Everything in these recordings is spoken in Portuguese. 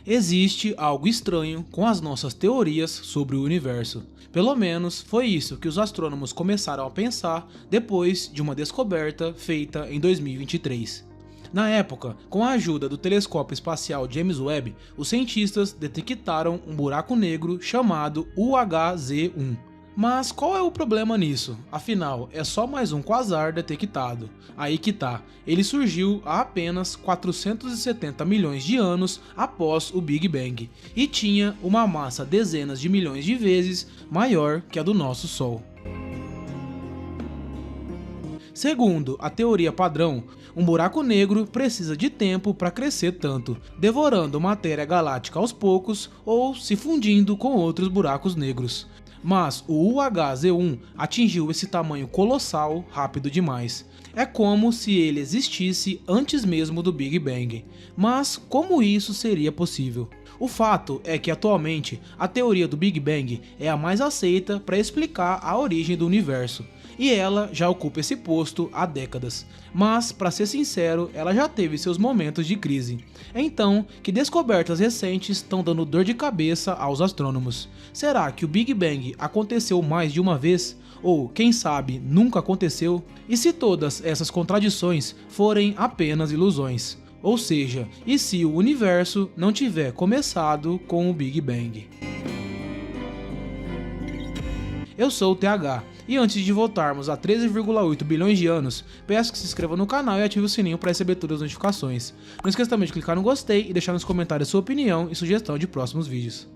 Existe algo estranho com as nossas teorias sobre o universo. Pelo menos foi isso que os astrônomos começaram a pensar depois de uma descoberta feita em 2023. Na época, com a ajuda do telescópio espacial James Webb, os cientistas detectaram um buraco negro chamado UHZ-1. Mas qual é o problema nisso? Afinal, é só mais um quasar detectado. Aí que tá, ele surgiu há apenas 470 milhões de anos após o Big Bang e tinha uma massa dezenas de milhões de vezes maior que a do nosso Sol. Segundo a teoria padrão, um buraco negro precisa de tempo para crescer tanto, devorando matéria galáctica aos poucos ou se fundindo com outros buracos negros. Mas o UHZ-1 atingiu esse tamanho colossal rápido demais. É como se ele existisse antes mesmo do Big Bang. Mas como isso seria possível? O fato é que atualmente a teoria do Big Bang é a mais aceita para explicar a origem do universo. E ela já ocupa esse posto há décadas. Mas, para ser sincero, ela já teve seus momentos de crise. É então que descobertas recentes estão dando dor de cabeça aos astrônomos. Será que o Big Bang aconteceu mais de uma vez? Ou, quem sabe, nunca aconteceu? E se todas essas contradições forem apenas ilusões? Ou seja, e se o universo não tiver começado com o Big Bang? Eu sou o TH, e antes de voltarmos a 13,8 bilhões de anos, peço que se inscreva no canal e ative o sininho para receber todas as notificações. Não esqueça também de clicar no gostei e deixar nos comentários sua opinião e sugestão de próximos vídeos.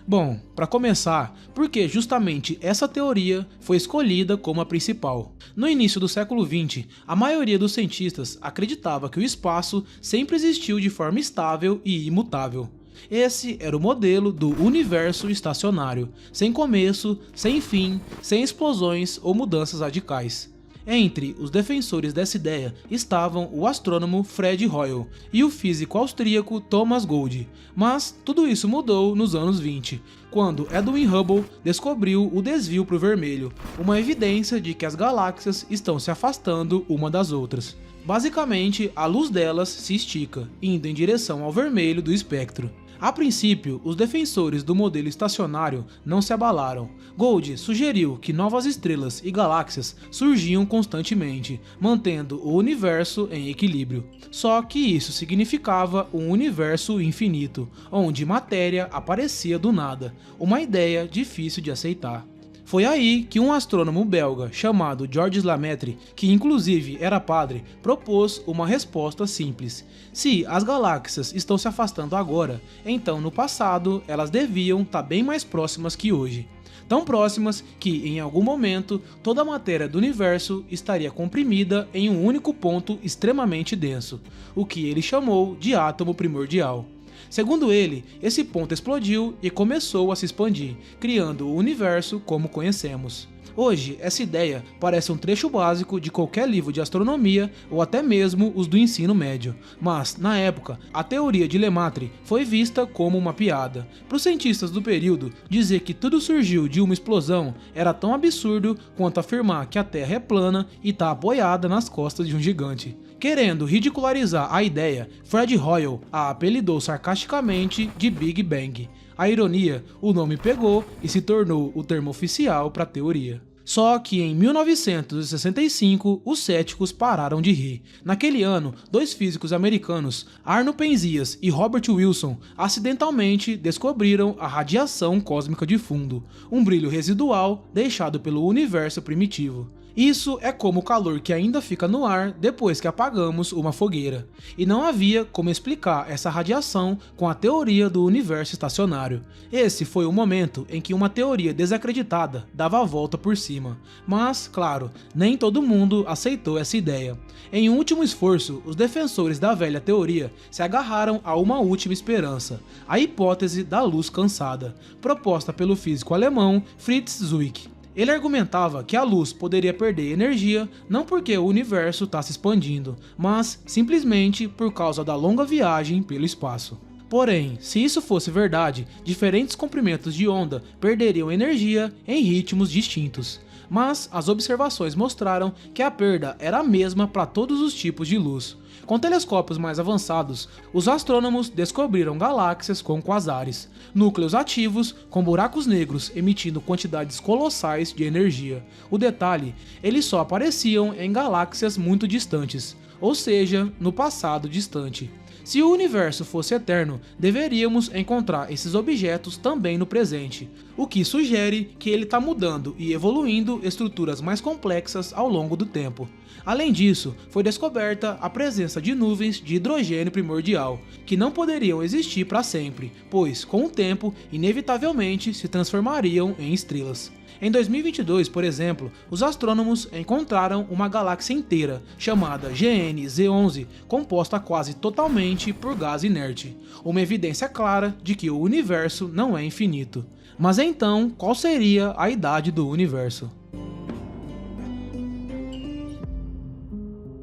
Bom, para começar, porque justamente essa teoria foi escolhida como a principal. No início do século XX, a maioria dos cientistas acreditava que o espaço sempre existiu de forma estável e imutável. Esse era o modelo do universo estacionário, sem começo, sem fim, sem explosões ou mudanças radicais. Entre os defensores dessa ideia estavam o astrônomo Fred Hoyle e o físico austríaco Thomas Gold, mas tudo isso mudou nos anos 20, quando Edwin Hubble descobriu o desvio para o vermelho, uma evidência de que as galáxias estão se afastando uma das outras. Basicamente, a luz delas se estica, indo em direção ao vermelho do espectro. A princípio, os defensores do modelo estacionário não se abalaram. Gold sugeriu que novas estrelas e galáxias surgiam constantemente, mantendo o universo em equilíbrio. Só que isso significava um universo infinito, onde matéria aparecia do nada, uma ideia difícil de aceitar. Foi aí que um astrônomo belga chamado Georges Lemaitre, que inclusive era padre, propôs uma resposta simples. Se as galáxias estão se afastando agora, então no passado elas deviam estar bem mais próximas que hoje. Tão próximas que, em algum momento, toda a matéria do universo estaria comprimida em um único ponto extremamente denso, o que ele chamou de átomo primordial. Segundo ele, esse ponto explodiu e começou a se expandir, criando o universo como conhecemos. Hoje, essa ideia parece um trecho básico de qualquer livro de astronomia ou até mesmo os do ensino médio, mas, na época, a teoria de Lemaitre foi vista como uma piada. Para os cientistas do período, dizer que tudo surgiu de uma explosão era tão absurdo quanto afirmar que a Terra é plana e está apoiada nas costas de um gigante. Querendo ridicularizar a ideia, Fred Hoyle a apelidou sarcasticamente de Big Bang. A ironia, o nome pegou e se tornou o termo oficial para a teoria. Só que em 1965, os céticos pararam de rir. Naquele ano, dois físicos americanos, Arno Penzias e Robert Wilson, acidentalmente descobriram a radiação cósmica de fundo, um brilho residual deixado pelo universo primitivo. Isso é como o calor que ainda fica no ar depois que apagamos uma fogueira. E não havia como explicar essa radiação com a teoria do universo estacionário. Esse foi o momento em que uma teoria desacreditada dava a volta por cima. Mas, claro, nem todo mundo aceitou essa ideia. Em um último esforço, os defensores da velha teoria se agarraram a uma última esperança, a hipótese da luz cansada, proposta pelo físico alemão Fritz Zwick. Ele argumentava que a luz poderia perder energia não porque o universo está se expandindo, mas simplesmente por causa da longa viagem pelo espaço. Porém, se isso fosse verdade, diferentes comprimentos de onda perderiam energia em ritmos distintos. mas as observações mostraram que a perda era a mesma para todos os tipos de luz. Com telescópios mais avançados, os astrônomos descobriram galáxias com quasares, núcleos ativos com buracos negros emitindo quantidades colossais de energia. O detalhe, eles só apareciam em galáxias muito distantes, ou seja, no passado distante. Se o universo fosse eterno, deveríamos encontrar esses objetos também no presente, o que sugere que ele está mudando e evoluindo estruturas mais complexas ao longo do tempo. Além disso, foi descoberta a presença de nuvens de hidrogênio primordial, que não poderiam existir para sempre, pois, com o tempo, inevitavelmente se transformariam em estrelas. Em 2022, por exemplo, os astrônomos encontraram uma galáxia inteira, chamada GN-Z11, composta quase totalmente por gás inerte, uma evidência clara de que o universo não é infinito. Mas então, qual seria a idade do universo?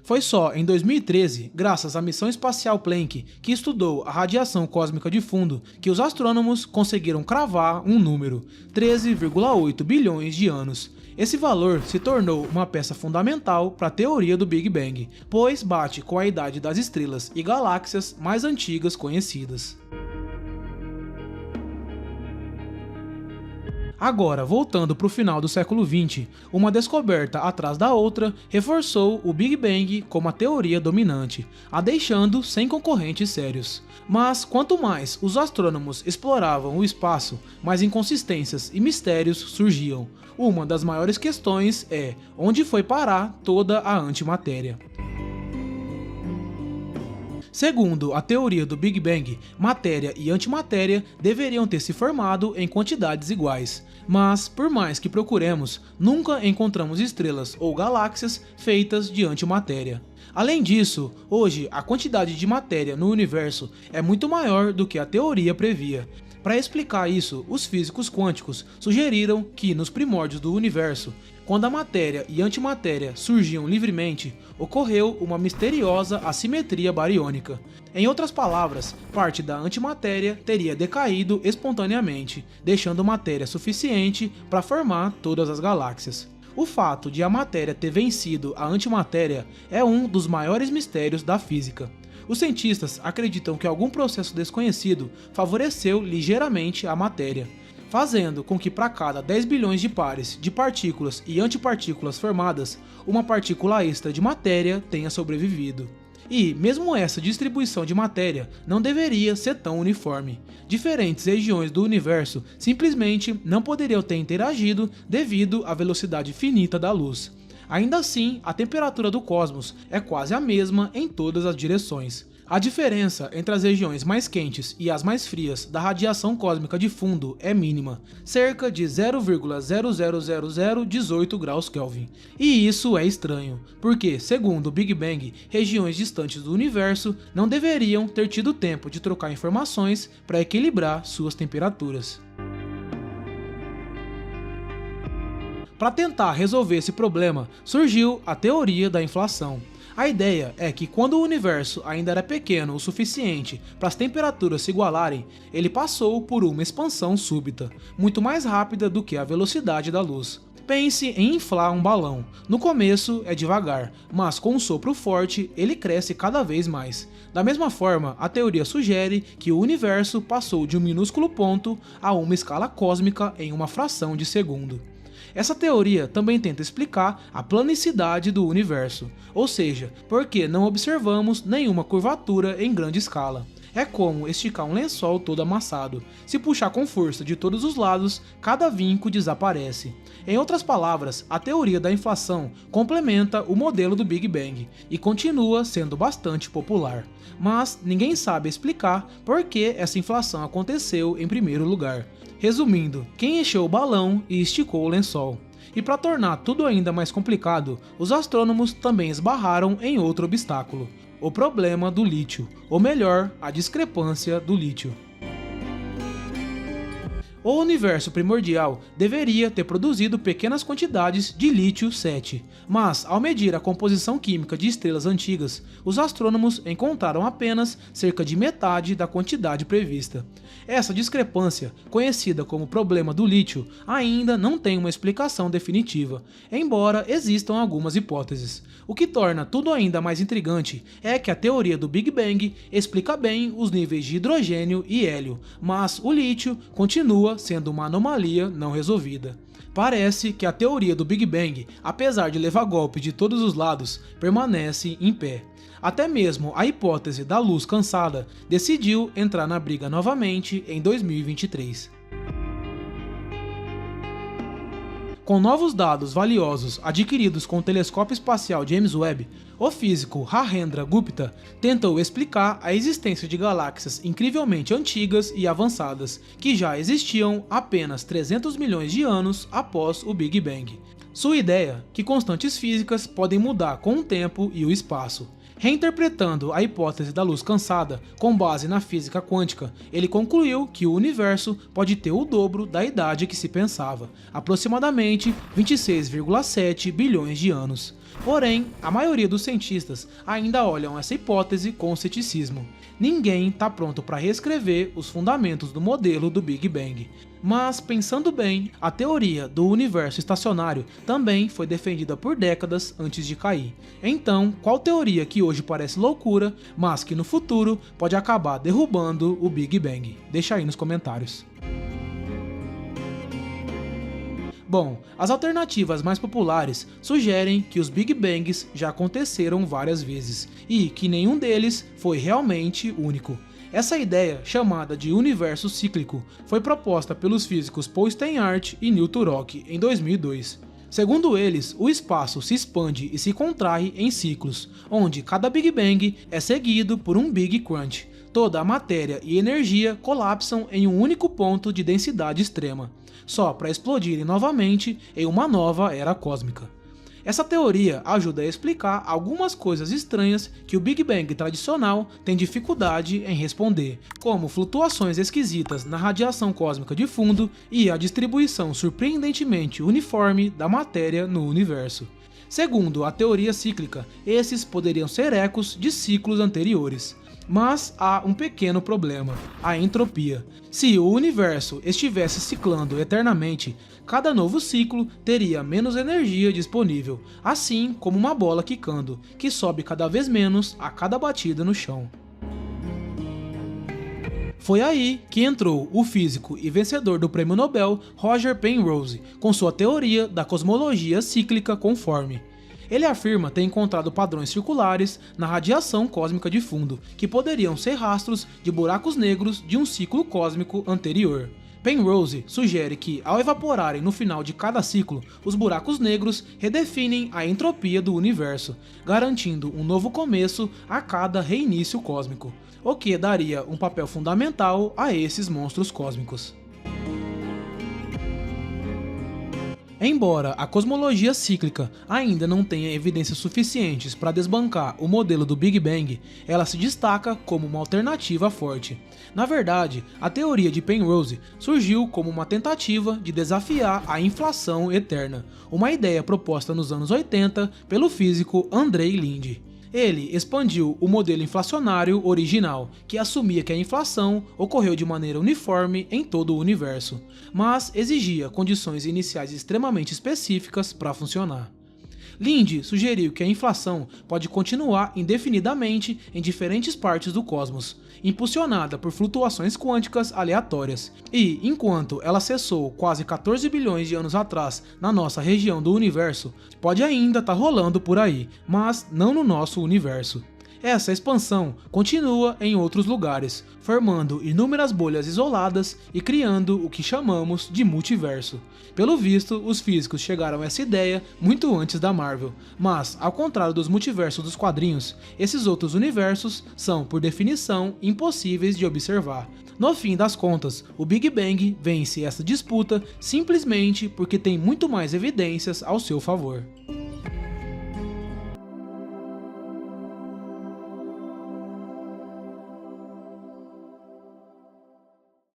Foi só em 2013, graças à missão espacial Planck, que estudou a radiação cósmica de fundo, que os astrônomos conseguiram cravar um número: 13,8 bilhões de anos. Esse valor se tornou uma peça fundamental para a teoria do Big Bang, pois bate com a idade das estrelas e galáxias mais antigas conhecidas. Agora, voltando para o final do século XX, uma descoberta atrás da outra reforçou o Big Bang como a teoria dominante, a deixando sem concorrentes sérios. Mas quanto mais os astrônomos exploravam o espaço, mais inconsistências e mistérios surgiam. Uma das maiores questões é: onde foi parar toda a antimatéria? Segundo a teoria do Big Bang, matéria e antimatéria deveriam ter se formado em quantidades iguais. Mas, por mais que procuremos, nunca encontramos estrelas ou galáxias feitas de antimatéria. Além disso, hoje a quantidade de matéria no universo é muito maior do que a teoria previa. Para explicar isso, os físicos quânticos sugeriram que, nos primórdios do universo, quando a matéria e antimatéria surgiam livremente, ocorreu uma misteriosa assimetria bariônica. Em outras palavras, parte da antimatéria teria decaído espontaneamente, deixando matéria suficiente para formar todas as galáxias. O fato de a matéria ter vencido a antimatéria é um dos maiores mistérios da física. Os cientistas acreditam que algum processo desconhecido favoreceu ligeiramente a matéria, fazendo com que para cada 10 bilhões de pares de partículas e antipartículas formadas, uma partícula extra de matéria tenha sobrevivido. E, mesmo essa distribuição de matéria não deveria ser tão uniforme. Diferentes regiões do universo simplesmente não poderiam ter interagido devido à velocidade finita da luz. Ainda assim, a temperatura do cosmos é quase a mesma em todas as direções. A diferença entre as regiões mais quentes e as mais frias da radiação cósmica de fundo é mínima, cerca de 0,00018 graus Kelvin. E isso é estranho, porque, segundo o Big Bang, regiões distantes do universo não deveriam ter tido tempo de trocar informações para equilibrar suas temperaturas. Para tentar resolver esse problema, surgiu a teoria da inflação. A ideia é que quando o universo ainda era pequeno o suficiente para as temperaturas se igualarem, ele passou por uma expansão súbita, muito mais rápida do que a velocidade da luz. Pense em inflar um balão. No começo é devagar, mas com um sopro forte ele cresce cada vez mais. Da mesma forma, a teoria sugere que o universo passou de um minúsculo ponto a uma escala cósmica em uma fração de segundo. Essa teoria também tenta explicar a planicidade do universo, ou seja, por que não observamos nenhuma curvatura em grande escala. É como esticar um lençol todo amassado. Se puxar com força de todos os lados, cada vinco desaparece. Em outras palavras, a teoria da inflação complementa o modelo do Big Bang e continua sendo bastante popular. Mas ninguém sabe explicar por que essa inflação aconteceu em primeiro lugar. Resumindo, quem encheu o balão e esticou o lençol. E para tornar tudo ainda mais complicado, os astrônomos também esbarraram em outro obstáculo: o problema do lítio, ou melhor, a discrepância do lítio. O universo primordial deveria ter produzido pequenas quantidades de lítio-7, mas ao medir a composição química de estrelas antigas, os astrônomos encontraram apenas cerca de metade da quantidade prevista. Essa discrepância, conhecida como problema do lítio, ainda não tem uma explicação definitiva, embora existam algumas hipóteses. O que torna tudo ainda mais intrigante é que a teoria do Big Bang explica bem os níveis de hidrogênio e hélio, mas o lítio continua sendo uma anomalia não resolvida. Parece que a teoria do Big Bang, apesar de levar golpes de todos os lados, permanece em pé. Até mesmo a hipótese da luz cansada decidiu entrar na briga novamente em 2023. Com novos dados valiosos adquiridos com o telescópio espacial James Webb, o físico Rahendra Gupta tentou explicar a existência de galáxias incrivelmente antigas e avançadas, que já existiam apenas 300 milhões de anos após o Big Bang. Sua ideia, que constantes físicas podem mudar com o tempo e o espaço. Reinterpretando a hipótese da luz cansada com base na física quântica, ele concluiu que o universo pode ter o dobro da idade que se pensava, aproximadamente 26,7 bilhões de anos. Porém, a maioria dos cientistas ainda olham essa hipótese com ceticismo. Ninguém está pronto para reescrever os fundamentos do modelo do Big Bang. Mas, pensando bem, a teoria do universo estacionário também foi defendida por décadas antes de cair. Então, qual teoria que hoje parece loucura, mas que no futuro pode acabar derrubando o Big Bang? Deixa aí nos comentários. Bom, as alternativas mais populares sugerem que os Big Bangs já aconteceram várias vezes e que nenhum deles foi realmente único. Essa ideia, chamada de universo cíclico, foi proposta pelos físicos Paul Steinhardt e Neil Turok em 2002. Segundo eles, o espaço se expande e se contrai em ciclos, onde cada Big Bang é seguido por um Big Crunch. Toda a matéria e energia colapsam em um único ponto de densidade extrema, só para explodirem novamente em uma nova era cósmica. Essa teoria ajuda a explicar algumas coisas estranhas que o Big Bang tradicional tem dificuldade em responder, como flutuações esquisitas na radiação cósmica de fundo e a distribuição surpreendentemente uniforme da matéria no universo. Segundo a teoria cíclica, esses poderiam ser ecos de ciclos anteriores. Mas há um pequeno problema, a entropia. Se o universo estivesse ciclando eternamente, cada novo ciclo teria menos energia disponível, assim como uma bola quicando, que sobe cada vez menos a cada batida no chão. Foi aí que entrou o físico e vencedor do Prêmio Nobel Roger Penrose, com sua teoria da cosmologia cíclica conforme. Ele afirma ter encontrado padrões circulares na radiação cósmica de fundo, que poderiam ser rastros de buracos negros de um ciclo cósmico anterior. Penrose sugere que, ao evaporarem no final de cada ciclo, os buracos negros redefinem a entropia do universo, garantindo um novo começo a cada reinício cósmico, o que daria um papel fundamental a esses monstros cósmicos. Embora a cosmologia cíclica ainda não tenha evidências suficientes para desbancar o modelo do Big Bang, ela se destaca como uma alternativa forte. Na verdade, a teoria de Penrose surgiu como uma tentativa de desafiar a inflação eterna, uma ideia proposta nos anos 80 pelo físico Andrei Linde. Ele expandiu o modelo inflacionário original, que assumia que a inflação ocorreu de maneira uniforme em todo o universo, mas exigia condições iniciais extremamente específicas para funcionar. Linde sugeriu que a inflação pode continuar indefinidamente em diferentes partes do cosmos, impulsionada por flutuações quânticas aleatórias, e, enquanto ela cessou quase 14 bilhões de anos atrás na nossa região do universo, pode ainda estar rolando por aí, mas não no nosso universo. Essa expansão continua em outros lugares, formando inúmeras bolhas isoladas e criando o que chamamos de multiverso. Pelo visto, os físicos chegaram a essa ideia muito antes da Marvel, mas, ao contrário dos multiversos dos quadrinhos, esses outros universos são, por definição, impossíveis de observar. No fim das contas, o Big Bang vence essa disputa simplesmente porque tem muito mais evidências ao seu favor.